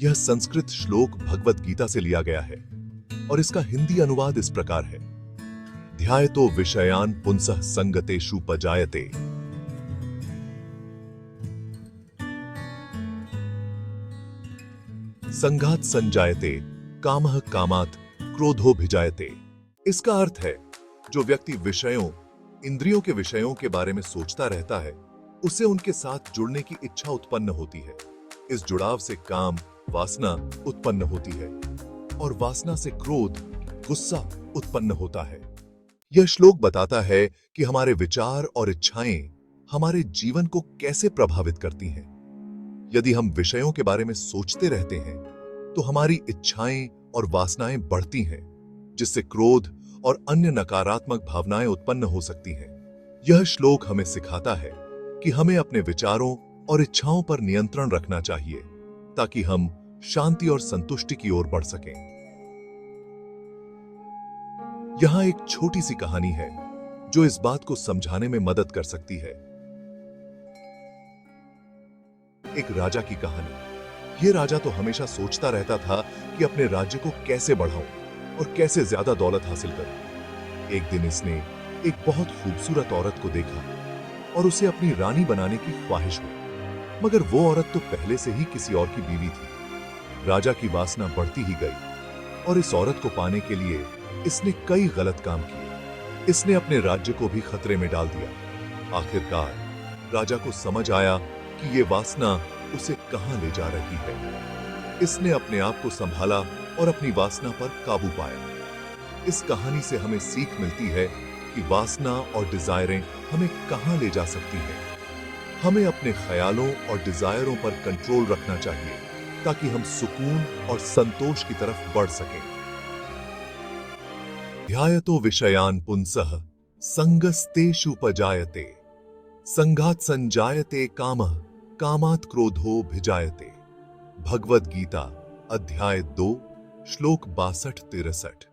यह संस्कृत श्लोक भगवत गीता से लिया गया है और इसका हिंदी अनुवाद इस प्रकार है। ध्यायतो विषयान पुंसः संगतेषु पजायते। संघात संजायते, कामः कामात् क्रोधो भिजायते। इसका अर्थ है, जो व्यक्ति विषयों, इंद्रियों के विषयों के बारे में सोचता रहता है, उसे उनके साथ जुड़ने की इच्छा उत्पन्न होती है। इस जुड़ाव से काम, वासना उत्पन्न होती है और वासना से क्रोध, गुस्सा उत्पन्न होता है। यह श्लोक बताता है कि हमारे विचार और इच्छाएं हमारे जीवन को कैसे प्रभावित करती हैं। यदि हम विषयों के बारे में सोचते रहते हैं, तो हमारी इच्छाएं और वासनाएं बढ़ती हैं, जिससे क्रोध और अन्य नकारात्मक भावनाएं उत्पन्न हो सकती हैं। यह श्लोक हमें सिखाता है कि हमें अपने विचारों और इच्छाओं पर नियंत्रण रखना चाहिए, ताकि हम शांति और संतुष्टि की ओर बढ़ सकें। यहां एक छोटी सी कहानी है जो इस बात को समझाने में मदद कर सकती है। एक राजा की कहानी। यह राजा तो हमेशा सोचता रहता था कि अपने राज्य को कैसे बढ़ाऊं और कैसे ज्यादा दौलत हासिल करूं। एक दिन इसने एक बहुत खूबसूरत औरत को देखा और उसे अपनी रानी बनाने की ख्वाहिश हुई, मगर वो औरत तो पहले से ही किसी और की बीवी थी। राजा की वासना बढ़ती ही गई और इस औरत को पाने के लिए इसने कई गलत काम किए। इसने अपने राज्य को भी खतरे में डाल दिया। आखिरकार राजा को समझ आया कि ये वासना उसे कहां ले जा रही है। इसने अपने आप को संभाला और अपनी वासना पर काबू पाया। इस कहानी से हमें सीख मिलती है कि वासना और डिजायरें हमें कहां ले जा सकती हैं। हमें अपने ख्यालों और डिजायरों पर कंट्रोल रखना चाहिए, ताकि हम सुकून और संतोष की तरफ बढ़ सकें। ध्यायतो विषयान पुंसः संगस्तेषु पजायते। संघात संजायते कामः कामात् क्रोधो भिजायते। भगवद गीता अध्याय 2 श्लोक 62-63।